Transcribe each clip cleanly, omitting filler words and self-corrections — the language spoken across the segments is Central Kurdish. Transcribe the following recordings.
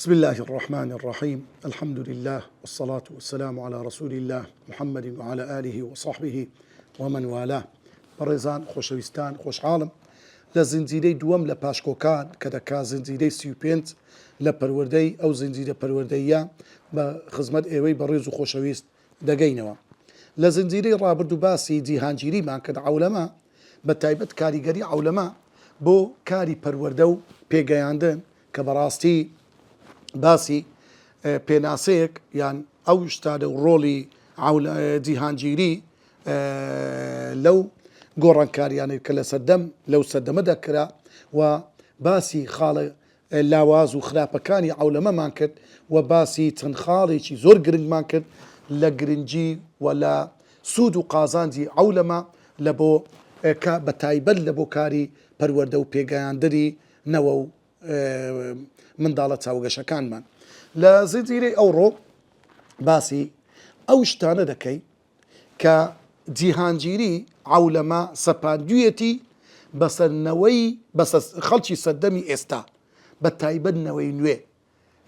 بسم الله الرحمن الرحيم. الحمد لله والصلاة والسلام على رسول الله محمد وعلى آله وصحبه ومن والاه. برزان خوشويستان خوش عالم لزنجيري دوام لباشكوكان كدكا زنجيري سيوبينت لبروردي أو زنجيري بروردية بخزمت إيوي بريزو خوشويست دقينوا لزنجيري رابردو باسي جيهانجيري ما كد عولما بتايبت كاريگري عولما بو كاري پروردو پێگەیاندن کە بەڕاستی باسی پێناسەیەک یان ئەو شتادە و ڕۆڵی جیهانگیری لەو گۆڕانکاریانەی کە لە سەردەم لەو سەردەمەدا کرا و باسی خاڵە لاواز و خراپەکانی عولەمەمان کرد و باسی چەند خاڵێکی زۆر گرنگمان کرد لە گرنگی و لە سوود و قازانجی عولەمە لە بۆ بەتایبەت لە بۆ کاری پەروەردە و پێگەیاندنی نەوە و منداڵە چاوگەشەکانمان لە زنجیرەی ئەوڕۆ باسی ئەو شتانە دەکەی کە جیهانگیری عولەمە سەپاندوویەتی بەسەر خەڵکی سەردەمی ئێستا بە تایبەت نەوەی نوێ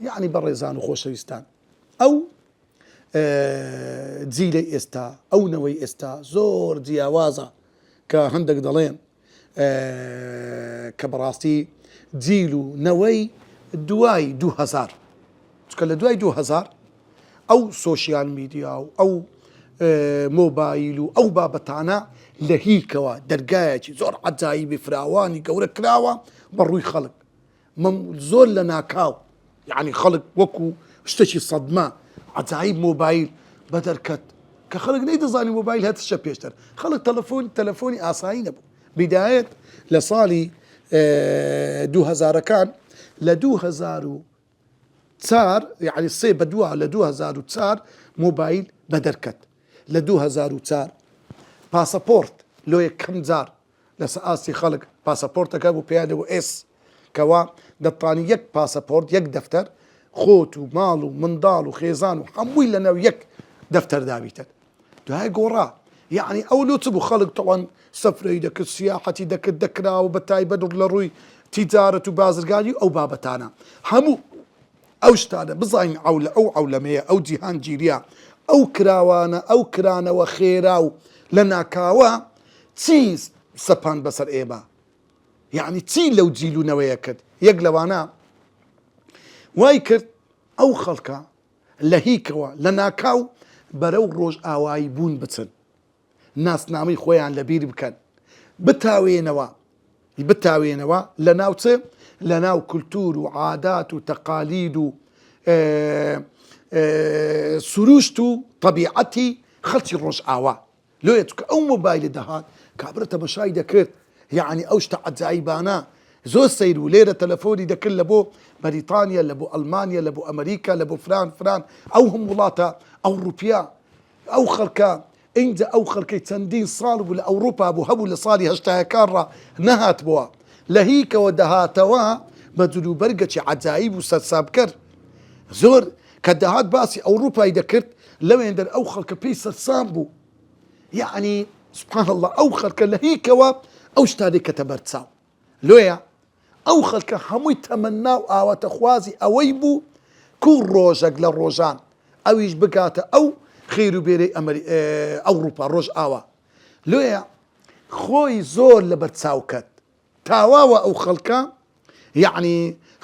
یعنی بەڕێزان و خۆشەویستان ئەو جیلەی ئێستا ئەو نەوەی ئێستا زۆر جیاوازە کە هەندێک دەڵێن کە بەڕاستی جیل و نەوەی دوای 2000 چکە لە دوای 2000 ئەو سۆشیال میدیا و ئەو مۆبایل و ئەو بابەتانە لە هیکەوە دەرگایەکی زۆر عەجایبی فراوانی گەورە کراوە بەڕووی خەڵک زۆر لە ناکاو یعنی خەڵک وەکو شتێکی سەدمە عەجایب مۆبایل بەدەرکەت کە خەڵک نەیدەزانی مۆبایل هەتشە پێشتر خەڵک تەلەفۆنی ئاسایی نەبوو بدایەت لە ساڵی 2000ەکان لە 2004 یعنی سێ بەدووە لە 2004 مۆبایل بەدەرکەت لە 2004 پاسەپۆرت لۆ یەکەم جار لەسەر ئاستی خەڵک پاسەپۆرتەکە بوو پێیانەوە ئێس کەوا دەتوانی یەک پاسەپۆرت یەک دەفتەر خۆت و ماڵ و منداڵ و خێزان و هەمووی لەناو یەک دەفتەر دابیتن دوای گۆڕا یعنی ئەو لۆ چ بوو خەڵک تەوان سەفرەی دەکرد سیاحەتی دەکرد دەکراوە بە تایبەت لە ڕووی تیجارەت و بازرگانی ئەو بابەتانە هەموو ئەو شتانە بزانین ئەو عولەمەیە ئەو جیهانگیریە ئەو کراوانە ئەو کرانەوە خێرا و لە ناکاوە چی سەپان بەسەر ئێمە یعنی چی لەو جیلوونەوەیە کرد یەک لەوانە وای کرد ئەو خەڵکە لە هیکەوە لە ناکاو بەرەو ڕۆژ ئاوایی بوون بچن ناسنامەی خۆیان لەبیر بکەن بتاوێنەوە لە ناو چ لە ناو کولتور و عادات و تەقالید و سروشت و طەبیعەتی خەڵکی ڕۆژ ئاوا لۆیە چکە ئەو مۆبایلە دەهات کابرا تەماشای دەکرد یعنی ئەو شتە عەجایبانە زۆر سەیر و لێرە تەلەفۆنی دەکرد لە بۆ بەریتانیا لە بۆ ئەڵمانیا لە بۆ ئەمریکا لە بۆ فران ئەو هەم وڵاتە ئەوروپیا ئەو خەڵکە اینجا ئەو خەڵکەی چەندین ساڵ بوو لە ئەوروپا بوو هەبوو لە ساڵی هەشتاکانڕ نەهات بووە لە هیکەوە دەهاتەوە بە جلوبەرگەکی عەجایب و سەرسامکەر زۆر کە دەهات باسی ئەوروپای دەکرد لەوێندەر ئەو خەڵکە پێی سەرسام بوو یعنی سوبحان الله ئەو خەڵکە لە هیکەوە ئەو شتانێک کەتە بەرچاو لۆیە ئەو خەڵکە هەمووی تەمەنا و ئاواتە خوازی ئەوەی بوو کوو ڕۆژێک لە ڕۆژان ئەویش بگاتە ئەو خیر و بێرەی ئەوروپا ڕۆژ ئاوا لۆیە خۆی زۆر لە بەرچاو کەت تاواوە ئەو خەڵکە یعنی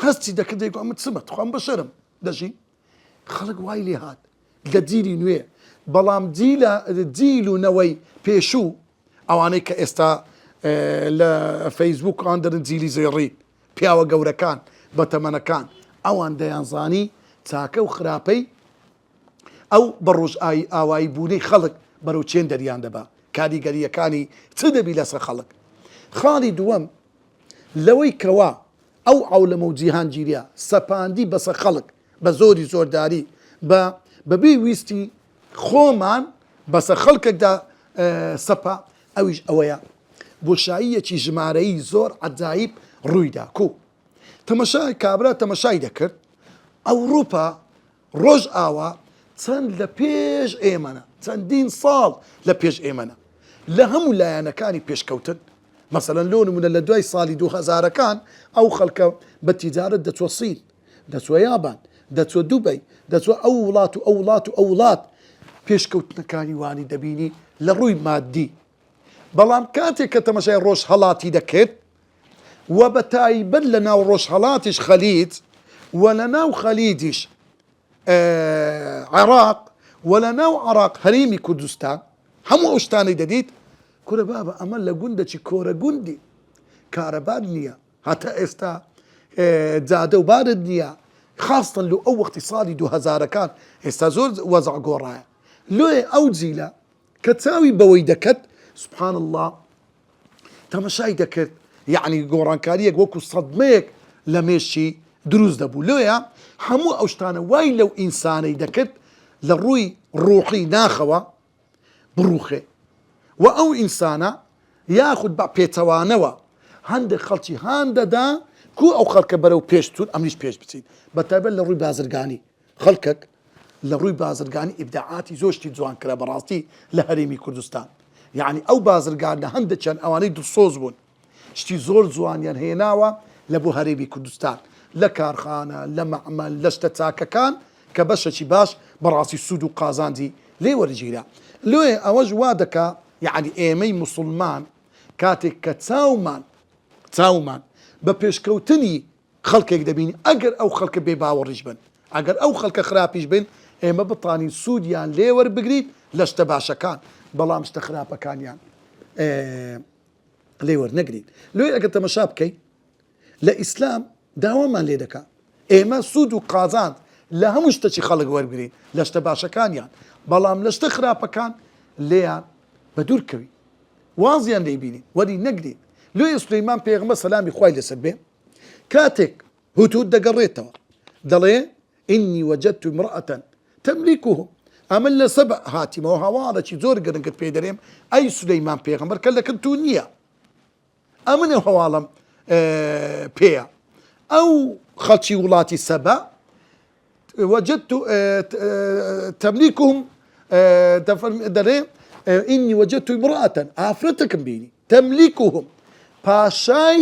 هەستی دەکرد دەیگوت ئەمە چمە توخوام بەشەرم دەژی خەڵک وای لێ هات لە جیلی نوێ بەڵام جیل و نەوەی پێشوو ئەوانەی کە ئێستا لە فەیسبووکان دەرن جیلی زێڕی پیاوە گەورەکان بەتەمەنەکان ئەوان دەیانزانی چاکە و خراپەی ئەو بەڕۆژ ئاوایی بوونەی خەڵک بەرەو چێن دەریان دەبا کاریگەریەکانی چ دەبی لەسەر خەڵک خاڵی دووەم لەوەی کەوا ئەو عولەمە و جیهانگیریە سەپاندی بەسەر خەڵک بە زۆری زۆرداری بەبێ ویستی خۆمان بەسەر خەڵکێکدا سەپا ئەویش ئەوەیە بۆشاییەکی ژمارەیی زۆر عەجایب ڕوویدا تەمەشای کابرا تەمەشای دەکرد ئەوروپا ڕۆژ ئاوا چەند لە پێش ئێمەنە چەندین ساڵ لە پێش ئێمەنە لە هەموو لایەنەکانی پێشکەوتن مەسەلەن لۆ نمونە لە دوای ساڵی 2000ەکان ئەو خەڵکە بە تیجارەت دەچۆ سین دەچوە یابان، دەچوە دوبەی، دەچوە ئەو وڵات و ئەو وڵات و ئەو وڵات پێشکەوتنەکانی وانی دەبینی لە ڕووی مادی. بەڵام کاتێک کە تەماشای ڕۆژهەڵاتی دەکرد و بە تایبەت لە ناو ڕۆژهەڵاتیش خەلیج و لە ناو خەلیجیش عێراق و لە ناو عێراق هەرێمی کوردستان هەموو ئەو شتانەی دەدیت کورە بابە ئەمە لە گوندەکی کۆرە گوندی کارەبار نییە، هەتا ئێستا جادە و بارد نییە، خاستن لە ئەو وەختی ساڵی 2000ەکان ئێستا زۆر وەزع گۆڕایە. لێ ئەو جیلە کە چاوی بەوەی دەکەت سبحان الله تەماشای دەکرد، یعنی گۆڕانکاریەک وەکو سەدمەیەک لە مێشی دروست دەبوو. لێیە هەموو ئەو شتانە وای لەو ئینسانەی دەکرد لە ڕووی ڕوحی ناخەوە بڕوخێ و ئەو ئینسانە یاخود بە پێچەوانەوە هەندێک خەڵکی هاندەدا کو ئەو خەڵکە بەرەو پێشتون ئەمریش پێش بچین بە تایبەت لە ڕووی بازرگانی خەڵکێک لە ڕووی بازرگانی ئیبداعاتی زۆشتی جوان کرا بەڕاستی لە هەرێمی کوردستان. یعنی ئەو بازرگانە هەندێکیان ئەوانەی دڵسۆز بوون شتی زۆر جوانیان هێناوە لە بۆ هەرێمی کوردستان لە کارخانە لە مەعمەل لە شتە چاکەکان کە بەشێکی باش بەڕاستی سوود و قازانجی لێ وەرگیرا. لێ ئەوەش وا دەکا یعنی ئێمەی موسڵمان کاتێک کە چاومان بە پێشکەوتنی خەڵکێک دەبینی ئەگەر ئەو خەڵکە بێ باوەڕیش بن، ئەگەر ئەو خەڵکە خراپیش بن ئێمە بتوانین سوودیان لێ وەربگریت لە شتە باشەکان، بەڵام شتە خراپەکانیان لێ وەرنەگریت. لێ ئەگەر تەماشا بکەیت لە ئیسلام داوامان لێ دەکات ئێمە سوود و قازاند لە هەموو شتێکی خەڵک وەربگرین لە شتە باشەکانیان، بەڵام لە شتە خراپەکان لێیان بە دوورکەوی وازیان لێبینین وەری نەگرین. لێ سولەیمان پێغەمبەر سەلامی خوای لەسەر بێ کاتێک هوتود دەگەڕێتەوە دەڵێ ئینی وەجەدت امرأة تەملیکهم، ئەمە لە سەبع هاتیمەوە هەواڵێکی زۆر گرنگت پێ دەرێم ئەی سولەیمان پێغەمبەر کە لەکن تو نییە، ئەمنێ هەواڵم پێیە. ئەو خەڵکی وڵاتی سەبع وەجەدت تەملیکهم دەڵێ ئینی وەجەدت امرأة ئافرەتێکم بینی تەملیکهم پاشای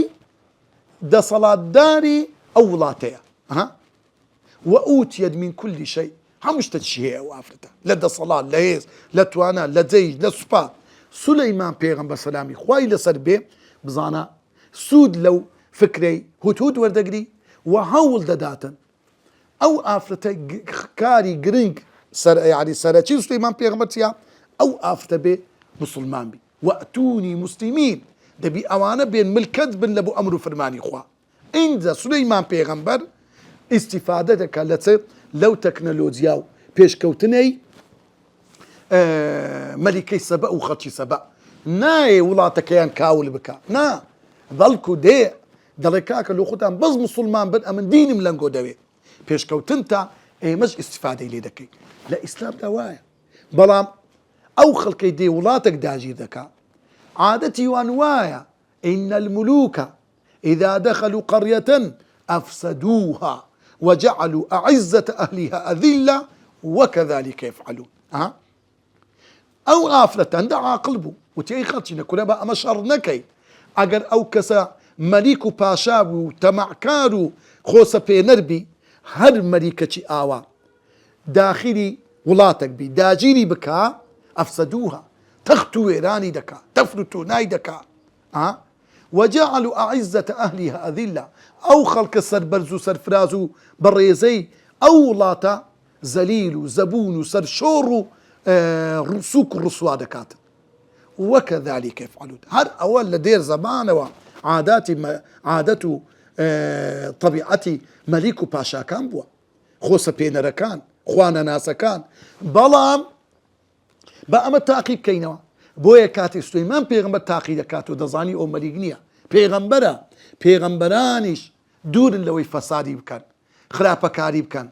دەسەڵاتداری ئەو وڵاتەیە و ئوتیت من كل شيء هەموو شتێکی هەیە ئەو ئافرەتە لە دەسەڵات لە هێز لە توانە لە جەیش لە سوپا. سولەیمان پێغەمبەر سەلامی خوای لەسەر بێ بزانە سوود لەو فکرەی هوتود وەردەگری و هەوڵ دەداتن ئەو ئافرەتە کاری گرنگ یعنی سەرەکی سولەیمان پێغەمبەر چیە؟ ئەو ئافرەتە بێ موسڵمان بی وەئتونی موسلیمین، دەبی ئەوانە بێن ملکەت بن لە بۆ ئەمر و فەرمانی خوا. ئینجا سولەیمان پێغەمبەر ئیستیفادە دەکات لەو تەکنەلۆجیا و پێشکەوتنەی مەلیکەی سەبە و خەڵکی سەبە نایە وڵاتەکەیان کاول بکە، نا بەڵکو دێ دەڵێ کاکە لۆ خۆتان بەس موسڵمان بن ئەمن دینم لەنگۆ دەوێت پێشکەوتن تا ئێمەش ئیستیفادەی لێ دەکەین لە ئیسلامدا وایە. بەڵام ئەو خەڵکەی دێ وڵاتێک داگیر دەکا عادەتی وان وایە ئین الملوکە ئیذا دەخەلوا قەڕیەة ئەفسەدوها وجعلوا أعزة أهلها أذلة وكذلك يفعلون. أو غافلة عند عاقل بو وتي خلتي نكون بقى مشر نكي أجر أو كسا مليكو باشابو تمعكارو خوسا بينربي هر مليكة آوا داخلي ولاتك بي داجيني بكا أفسدوها تختو إيراني دكا تفلتو ناي دكا وجعلوا أعزة أهلها أذلة أو خلق سربرزو سرفرازو بريزي أو لاتا زليل زبون سرشور رسوك الرسوا دكات وكذلك يفعلون. هر أول لدير زمان عادته طبيعتي مليكو باشا كان بوا خوصة بينر كان خوانا ناسا كان بلام بقى ما التعقيب كينوا بويا كاتي سليمان بيغمبر تاقيد كاتو دزاني او مليغنيا پێغەمبەرانیش دوورن لەوەی فەسادی بکەن خراپەکاری بکەن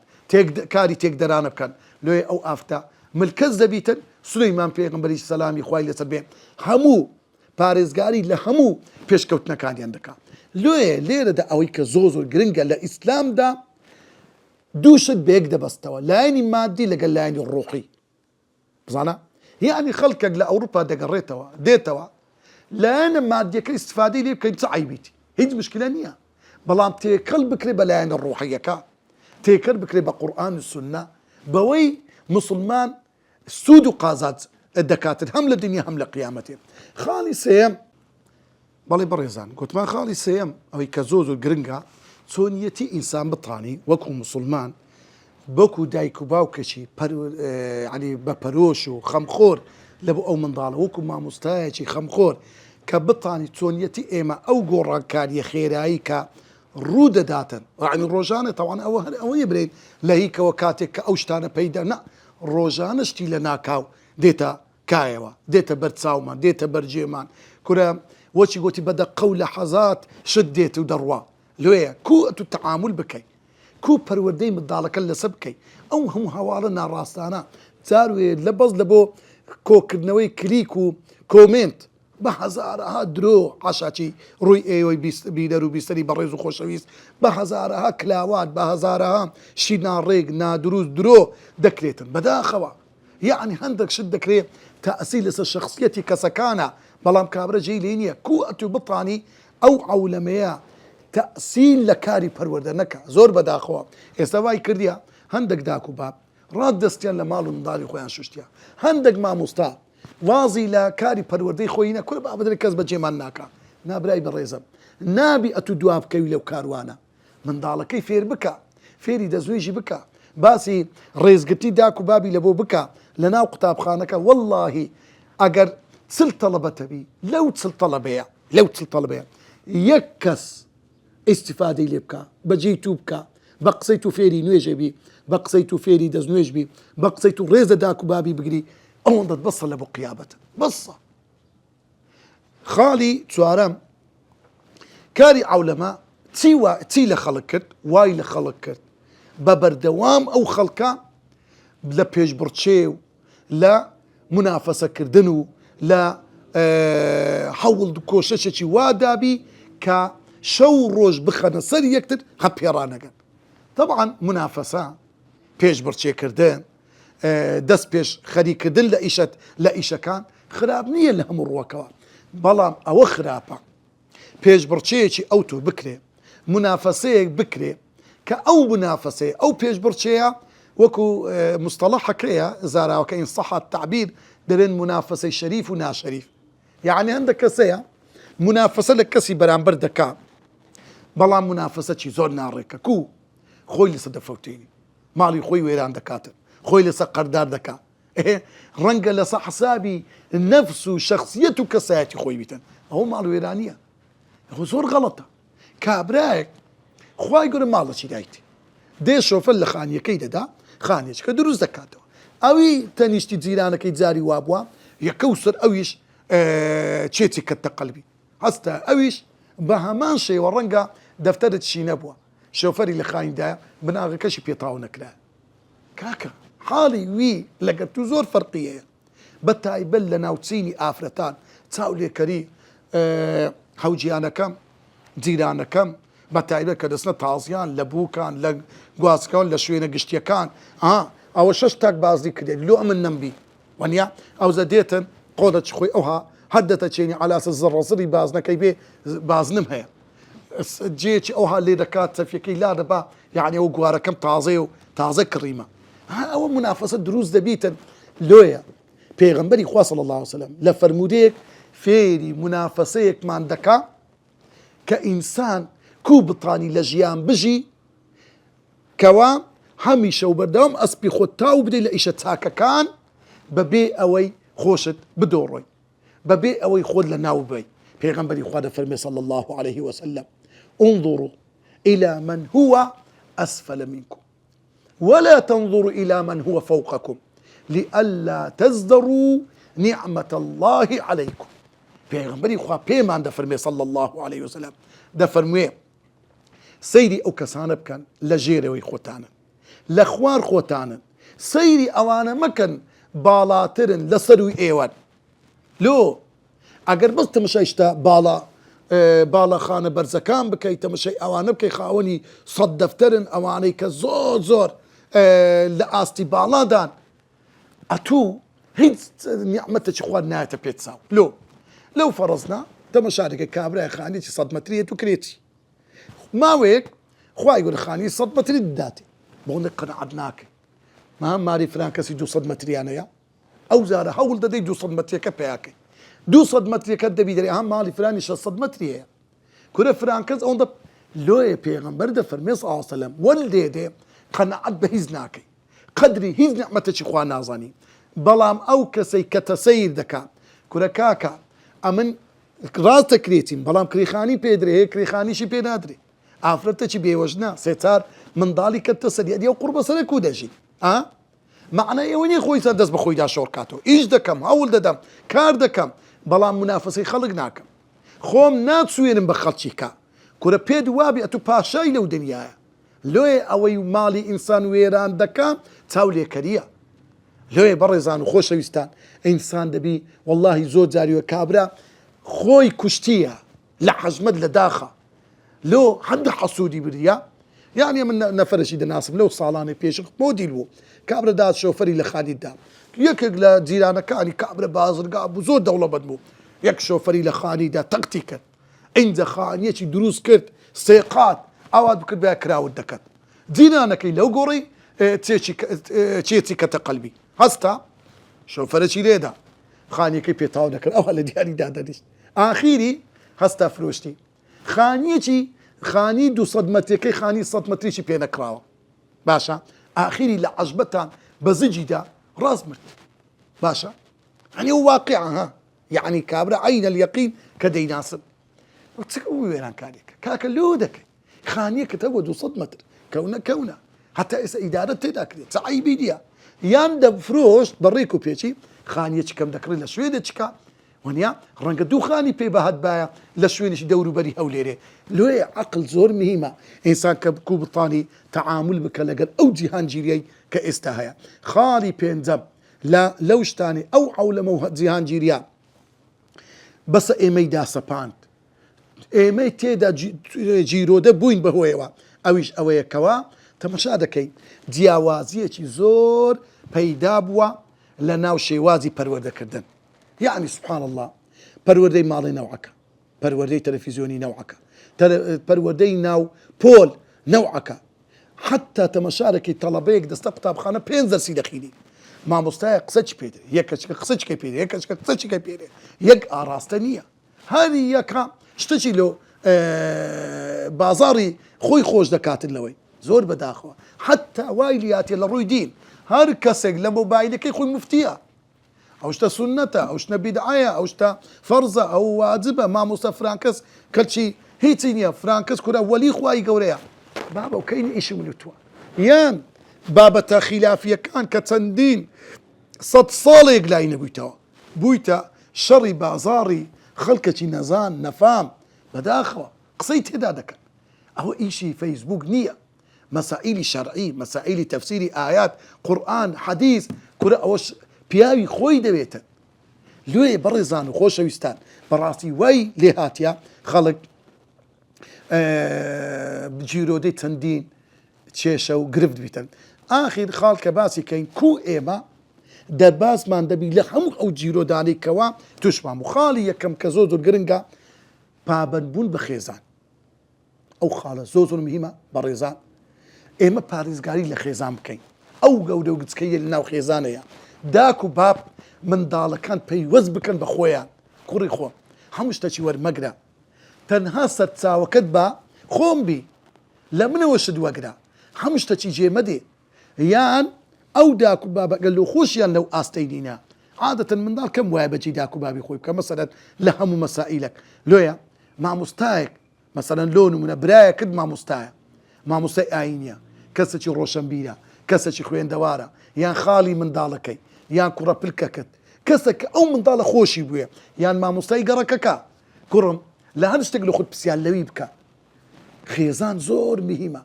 کاری تێکدەرانە بکەن. لێ ئەو ئافتا ملکەت دەبیتن سولەیمان پێغەمبەریش سەلامی خوای لەسەر بێ هەموو پارێزگاری لە هەموو پێشکەوتنەکانیان دەکات. لێرەدا ئەوەی کە زۆر گرنگە لە ئیسلامدا دووشت بەیەک دەبەستەوە لایەنی مادی لەگەڵ لایەنی ڕوحی. بزانە یعنی خەڵکێک لە ئەوروپا دەگەڕێتەوە دێتەوە لایەنە مادیەکە ئیستیفادەی لێ بکەین چ عیبیتی هیچ مشکلە نییە، بەڵام تێکەڵ بکرێ بە لایەنە ڕوحیەکە تێکەر بکرێ بە قورئان و سونە بەوەی مسلمان سوود و قازات دەکاتن هەم لە دنیا هەم لە قیامەتێ. خاڵی سێیەم بەڵێ بەڕێزان گوتمان خاڵی سێیەم ئەوەی کە زۆر زۆر گرنگە چۆنیەتی ئینسان بتانی وەکو مسلمان بەکو دایک و باوکەشی ینی بە پەرۆش و خەمخۆر لە بۆ ئەو منداڵە وەکو مامۆستایەکی خەمخۆر کە بتانی چۆنیەتی ئێمە ئەو گۆڕانکاریە خێرایی کە ڕوو دەداتن عنی ڕۆژانە تاوان ئەوە هەر ئەوەیە برین لە هیکەوە کاتێک کە ئەو شتانە پەیدا نە ڕۆژانشتی لە ناکاو دێتە کایەوە دێتە بەرچاومان دێتە بەرجێمان کورە وەچی گوتی بەدە قەو لە حەزات شت دێت و دەڕوا لێیە کو ئەتو تەعامل بکەی کو پەروەردەی منداڵەکە لەسەر بکەی ئەو هەموو هەواڵە ناڕاستانە جاروێ لە بەس لە بۆ کۆکردنەوەی کلیک و کۆمنت بە هەزارەها درۆ عاشاتی ڕووی ئێوەی بیدەر و بیستەری بەڕێز و خۆشەویست بە هەزارەها کلاوات بە هەزارەها شی ناڕێک نادروست درۆ دەکرێتن بەداخەوە یعنی هەندێک شت دەکرێت تەئسیل لەسەر شخصیەتی کەسەکانە بەڵام کابرا جێی لێ نییە کو ئەتو بتانی ئەو عەولەمەیە تەئسیل لە کاری پەروەردە نەکە زۆر بەداخەوە ئێستا وای کردیە هەندێک داک و باب ڕات دەستیان لە ماڵ و منداڵی خۆیان شوشتیە هەندێک مامۆستا وازی لە کاری پەروەردەی خۆی نە کورە بابدرێ کەس بەجێمان ناکە نابرای بەڕێزم نابی ئەتو دواب بکەوی لەو کاروانە منداڵەکەی فێر بکە فێری دەستنوێژی بکە باسی ڕێزگرتی داک و بابی لە بۆ بکە لە ناو قوتابخانەکە واللهی ئەگەر چل تەڵەبەتەبی لەو چل تەڵەبەیە یەک کەس ئیستیفادەی لێ بکە بەجێی تو بکە بە قسەی تو فێری نوێژێ بی بە قسەی تو فێری دەستنوێژ بی بە قسەی تو ڕێزە داک و بابی بگری ئەوەندەت بەسە لە بۆ قیامەتە بەسە. خاڵی چوارەم کاری عەولەمە چی لە خەڵک کرد وای لە خەڵک کرد بە بەردەوام ئەو خەڵکە لە پێشبڕچێ و لە منافەسەکردن و لە هەوڵ کۆشەشێکی وادابی کە شەو ڕۆژ بخەنە سەر یەکتر هە پێڕانەکەن طبعا منافەسە پێشبڕچێکردن دەست پێش خەریکردن لە ئیشەکان خراپ نییە لە هەموو ڕووەکەوە بەڵام ئەوە خراپە پێشبڕچەیەکی ئەوتۆ بکرێ منافەسەیەک بکرێ کە ئەو منافەسەیە ئەو پێشبڕچەیە وەکو مستەڵەحەکەیە زاراوەکە ئین صەحە التەعبیر دەڵێن منافەسەی شەریف و ناشەریف یعنی هەندێک کەسەیە منافەسە لە کەسی بەرامبەر دەکا بەڵام منافەسەی زۆر ناڕێکە کو خۆی لەسەر دەفەوتێنی ماڵی خۆی وێران دەکاتن خۆی لەسەر قەردار دەکا ڕەنگە لەسەر حسابی نەفس و شەخسیەت و کەسایەتی خۆی بیتن ئەوە ماڵ وێرانیە زۆر غەڵەتە کابرایەک خوای گەورە ماڵەچی دایتی دێ شۆفەر لە خانیەکەی دەدا خانێکەکە دروست دەکاتەوە ئەوی تەنیشتی جیرانەکەی جاری وابووە یەکە و سەر ئەویش چێتی کەتە قەلبی هەستە ئەویش بە هەمان شێوە ڕەنگە دەفتەرت چی نەبووە شۆفەری لە خانیدایە بناغەکەشی پێتاو نەکرا کاکە حاڵی وی لەگەر تو زۆر فەرقیەیە بە تایبەت لە ناوچینی ئافرەتان چاو لێکەری هەوجیانەکەم جیرانەکەم بە تایبەت کە دەستنە تازیان لە بووکان لە گوازکەون لە شوێنە گشتیەکان ئەوە شەش تاک بازی کردێت لۆ ئەمن نەمبی وەنیا ئەوزە دێتن قۆدە چ خۆی ئەوها هەر دەتەچێنی علاسە زڕەزری بازنەکەی بێ بازنم هەیە جێکی ئەوها لێ دەکات سەفیەکەی لا دەبا یعنی ئەو گوارەکەم تازەیە و تازە کڕیمە ئەوە منافەسە دروست دەبیتن لۆیە پێغەمبەری خوا صلی الله علیه وسلم لە فەرمودەیەک فێری منافەسەیەکمان دەکا کە ئینسان کو بتانی لە ژیان بژی کەوا هەمیشە و بەردەوام ئەسپی خۆت تاو بدەیت لە ئیشە چاکەکان بەبێ ئەوەی خۆشت بدۆڕۆی بەبێ ئەوەی خۆت لە ناو بی پێغەمبەری خوا دەفەرمێ صلی الله عليه وسلم انظروا إلى من هو أسفل منكم ولا تنظروا إلى من هو فوقكم لئلا تزدروا نعمة الله عليكم پێغەمبەری خوا پێمان دەفەرمێ صلی الله عليه وسلم دەفەرموێ سەیری ئەو کەسانە بکەن لە ژێرەوەی خۆتانن لە خوار خۆتانن سەیری ئەوانە مەکەن باڵاترن لە سەروی ئێوەن لۆ ئەگەر بەس تەمەشایشتا باڵەخانە بەرزەکان بکەیت تەمەشای ئەوانە بکەی خاوەنی سەد دەفتەرن ئەوانەی کە زۆر زۆر لە ئاستی باڵادان ئەتوو هیچ نیعمەتێکی خوارد نایەتە پێت چاو لۆ لەو فەرەزنا تەمەشارێکە کابرای خانێکی 100 مەتریە و کرێتی ماوەیەک خوای گەورە خانی 100 مەتری دەداتێ بۆڵێ قەنەعەت ناکەی ماری فرانکەسی 200 مەتریانەیە ئەو زارە هەوڵ دەدەی 200 مەتریەکە پێیاکەی 200 مەتریەکە دەبی دەرێ هەم ماڵی فرانی 600 مەتری هەیە کورە فرانکەس ئەوەندە لۆیە پێغەمبەر دەفەرمێ صلی الله علیه وسلم وەلدێ قەنەعەت بە هیچ ناکەی قەدری هیچ نعمەتێکی خوا نازانی بەڵام ئەو کەسەی کە تەسەیر دەکات کورە کاکە ئەمن ڕاست دەکرێتین بەڵام کریخانی پێدرێ هەیە کریخانیشی پێ نادرێ ئافرەتێکی بێوەژنا سێچار منداڵی کەتە سەری ئەدی ئەو قوربە سەرێک و دەژی معنای ئەوە نیە خۆی دەست بە خۆیدا شۆڕکاتەوە ئیش دەکەم هەوڵ دەدەم کار دەکەم بەڵام منافەسەی خەڵک ناکەم خۆم ناچوێنم بە خەڵکی کا کورە پێ دوابی ئەتو پاشای لەو دنیاە لۆیە ئەوەی ماڵی ئینسان وێران دەکەم چاو لێکەریە لۆیە بەڕێزان و خۆشەویستان ئینسان دەبی واللهی زۆر جاریوە کابرا خۆی کوشتیە لە حەزمەت لە داخە لۆ هەندە حەسوودی بریە یعنی من نەفەرشی دەناسم لەو ساڵانی پێش مۆدیل بوو کابرا داد شۆفەری لە خانیدا یەکێک لە جیرانەکانی کابرا بازرگا بوو زۆر دەوڵەمەند بوو یەک شۆفەری لە خانیدا تەقتی کرد ئینجا خانیەکی دروست کرد سێقات ئاوات بکرد بە کراوت دەکەت جیرانەکەی لەو گۆڕی چێتی کەتە قەلبی هەستا شۆفەرەکی لێدا خانیەکەی پێتاو دەکرد ئەوە لە دیاریدا دەدیست ئاخیری هەستا فرۆشتی خانیەکی خانی 200 مەترەکەی خانی 100 مەتریشی پێ نەکراوە باشە ئاخیری لە عەژبەتان بە زجیدا ڕاست مرد باشە يعني هو واقعها يعني كابرا عين اليقين كديناسب وتسوي وين كاريك كاك لودك خانيك تو 200 متر كونه حتى إدارة تداك تعي بيديا ياند فروش بريكو بيجي خانيك كم ذكرنا شويدتشكا ونيا رنگ دو خاني بي بهاد بايا لشوينش دورو بري هوليري لو عقل زور مهمة إنسان كوب طاني تعامل بك لقد أو جهان جيري كاستهايا خالي بينزب لا لوشتاني أو عولمو جهان جيريا بس إيمي دا سباند ئێمەی تێدا جیرۆدە بووین بەهۆیەوە ئەویش ئەوەیە کەوا تەماشا دەکەین جیاوازیەکی زۆر پەیدا بووە لە ناو شێوازی پەروەردەکردن یعنی سبحان الله پەروەردەی ماڵی نەوعەکە پەروەردەی تەلەڤیزیۆنی نەوعەکە پەروەردەی ناو پۆل نەوعەکە حتا تەماشا دەکەی تەڵەبەیەک دەستە قوتابخانە 5 دەرسی دەخوێنی مامۆستایە قسەی پێدێ یەکەچکە قسەی پێدێ یەکەچکە قسەی پێدێ یەک ئاراستە نییە هەری یەکە شتێکی لۆ بازاری خۆی خۆش دەکاتن لەوەی زۆر بەداخەوە حتا وای لیاتێ لە ڕووی دین هەر کەسێک لە مۆبایلەکەی خۆی موفتیە ئەو شتە سونەتە ئەو شتە بیدعەیە ئەو شتە فەرزە ئەو واجبە مامۆستا فرانکەس کەلچی هیچی نییە فرانکەس کورە وەلی خوای گەورەیە بابە و کەینی ئیشی ولوتووە یان بابەتە خلافیەکان کە چەندین 100 ساڵێک لای نەبوویتەوە بوویتە شەڕی بازاری خەڵکێکی نەزان نەفام بەداخەوە قسەی تێدا دەکەن ئەوە ئیشی فەیسبوک نییە مەسائیلی شەرعی مەسائیلی تەفسیری ئايات قورئان حەدیث کورە ئەوەش پیاوی خۆی دەوێتن لێ بەڕێزان و خۆشەویستان بەڕاستی وای لێ هاتیە خەڵک جیرۆدەی چەندین کێشە و گرفت بیتن ئاخیر خاڵ کە باسی کەین کو ئێمە دەرباسمان دەبی لە هەموو ئەو جیرۆدانی کەوا توشمان و خاڵی یەکەم کە زۆر زۆر گرنگە پابەندبوون بە خێزان ئەو خاڵە زۆر زۆر مهمە بەڕێزان ئێمە پارێزگاری لە خێزان بکەین ئەو گەورە و گچکەیە لە ناو خێزانەیە داک و باب منداڵەکان پەیوەست بکەن بە خۆیان کوڕی خۆم هەموو شتێکی وەرمەگرە تەنها سەرچاوەکەت بە خۆم بی لە منەوە شت وەگرە هەموو شتێکی جێمەدێ یان ئەو داک و بابە گەلو خۆشیان لەو ئاستەی دینە عادەتەن منداڵ کەم وایە بەجێ داک و بابی خۆی بکە مەسەلەن لە هەموو مەسائیلێک لۆیە مامۆستایەک مەسەلەن لۆ نمونە برایە کرد مامۆستای ئاینیە کەسێکی ڕۆشنبیرە کەسێکی خوێندەوارە یان خاڵی منداڵەکەی یان کوڕە پلکەکەت کەسێک ئەو منداڵە خۆشی بووە یان مامۆستای گەڕەکەکە کوڕم لە هەر شتێک لە خۆت پرسیان لەوی بکە خێزان زۆر مهمە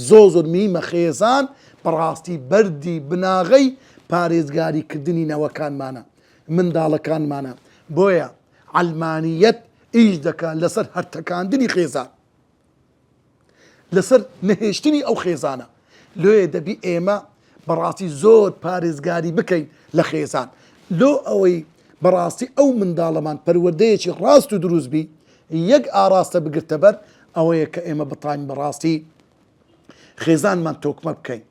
زۆر مهمە خێزان بەڕاستی بەردی بناغەی پارێزگاریکردنی نەوەکانمانە منداڵەکانمانە بۆیە عەلمانیەت ئیش دەکات لەسەر هەرتەکاندنی خێزان لەسەر نەهێشتنی ئەو خێزانە لێ دەبی ئێمە بەڕاستی زۆر پارێزگاری بکەین لە خێزان لۆ ئەوەی بەڕاستی ئەو منداڵەمان پەروەردەیەکی ڕاست و دروست بی یەک ئاراستە بگرتە بەر ئەوەیە کە ئێمە بتوانین بەڕاستی خێزانمان تۆکمە بکەین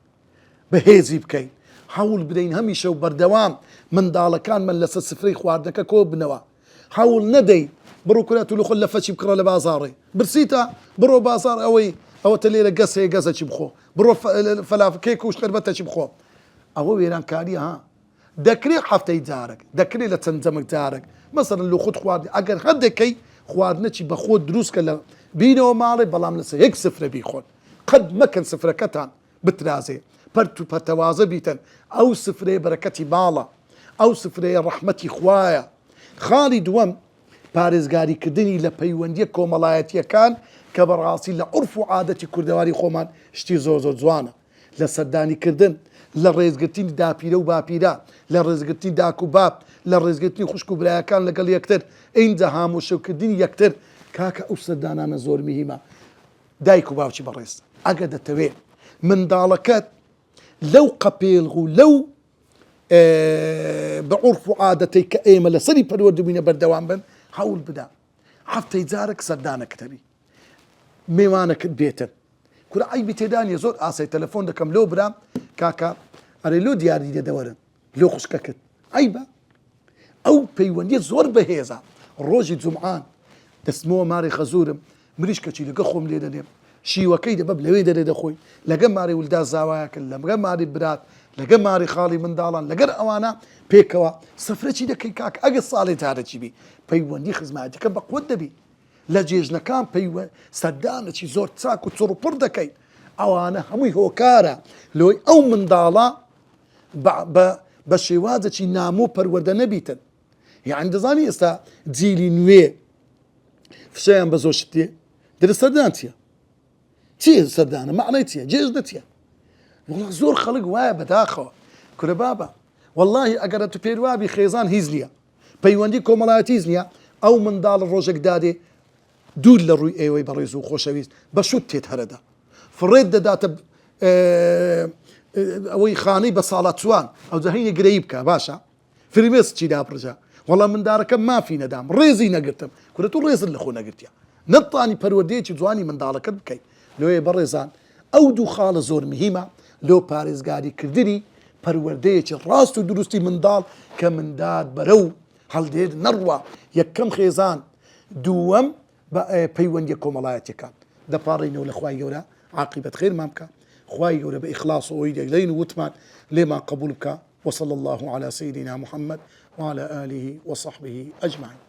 بەهێزی بکەین هەوڵ بدەین هەمیشە و بەردەوام منداڵەکانمان لەسەر سفرەی خواردنەکە کۆ بنەوە هەوڵ نەدەی بڕۆ کورات و لەخۆ لە فەچی بکڕە لە بازاڕێ برسیتە بڕۆ بازار ئەوەتە لێرە گەس هەیە گەزەکی بخۆ بڕۆ فەلافکێک و شقربەتەکی بخۆ ئەوە وێرانکاریە ها دەکرێت هەفتەی جارێک دەکرێت لە چەند جەمێک جارێک مەسەڵەن لە خۆت خواردی ئەگەر هەردەکەی خواردنەکی بە خۆت دروستکە لە بینەوە ماڵێ بەڵام لەسەر یەک سفرە بیخۆن قەت مەکەن سفرەکەتان بترازێ پەرت و پەتەوازە بیتن ئەو سفرەیە بەرەکەتی ماڵە ئەو سفرەیە ڕەحمەتی خوایە خاڵی دووەم پارێزگاریکردنی لە پەیوەندیە کۆمەڵایەتیەکان کە بەڕاستی لە عورف و عادەتی کوردەواری خۆمان شتی زۆر زۆر جوانە لە سەردانیکردن لە ڕێزگرتنی داپیرە و باپیرە لە ڕێزگرتنی داک و باب لە ڕێزگرتنی خوشک و برایەکان لەگەڵ یەکتر ئینجا هاموشەوکردنی یەکتر کاکە ئەو سەردانانە زۆر مهمە دایک و باوکی بەڕێز ئەگە دەتەوێت منداڵەکەت لەو قەپێڵغ و لەو بە عورف و عادەتەی کە ئێمە لەسەری پەروەردبووینە بەردەوام بن هەوڵ بدە هەفتەی جارێک سەردانەکەتەبی میوانەکەت بێتن کورە عیبی تێدا نیە زۆر ئاسای تەلەفۆن دەکەم لۆ برام کاکە ئەرێ لۆ دیاری دەدەوەرن لۆ خوشکەکەت عیبە ئەو پەیوەندیە زۆر بەهێزە ڕۆژی جومعان دەستمەوە ماری خەزورم مریش کەچی لەگە خۆم لێ دەنێم شیوەکەی دەبە لەوێ دەرێ دەخۆی لەگە ماری ولدا زاوایەکرد لەگە ماری برات لەگە ماری خاڵی منداڵان لەگەر ئەوانە پێکەوە سەفرەی دەکەی کاک ئەگە ساڵی تارەچی بی پەیوەندی خزمەتەکە بە قوت دەبی لە جێژنەکان پەیوە سەردانێکی زۆر چاک و چڕ و پڕ دەکەی ئەوانە هەمووی هۆکارە لۆی ئەو منداڵە بە شێوازێکی نامۆ پەروەردە نەبیتن یعنی دەزانی ئێستا جیلی نوێ فشەیان بە زۆر شتێ دەرە سەردان چییە چیە سەردانە معنای چییە جێژنە چییە والله زۆر خەڵک وایە بەداخەوە کورە بابە واللهی ئەگەرە تو پێروابی خێزان هیچ نییە پەیوەندی کۆمەڵایەتی هیچ نییە ئەو منداڵ ڕۆژێک دادێ دوور لە ڕووی ئێوەی بەڕێز و خۆشەویست بە شوت تێت هەرەدا فڕێت دەداتە ئەوەی خانەی بە ساڵات چوان ئەو جەهینە گرەی بکە باشە فریمێس چی داپڕژە وەڵام منداڵەکە مافی نەدام ڕێزی نەگرتم کورە تو ڕێزت لە خۆ نەگرتیە نەتوانی پەروەردەیەکی جوانی منداڵەکەت بکەیت لۆیە بەڕێزان ئەو دوو خاڵە زۆر مهمە لۆ پارێزگاریکردنی پەروەردەیەکی ڕاست و دروستی منداڵ کە منداڵ بەرەو هەڵدێر نەڕوە یەکەم خێزان دووەم پەیوەندی کۆمەڵایەتیەکان دەپاڕینەوە لە خوای گەورە عاقبەت خێرمان بکە خوای گەورە بە ئیخلاص و ئەوەی دەگلەین و وتمان لێمان قبول بکە وصلى الله على سيدنا محمد وعلى آله وصحبه أجمعين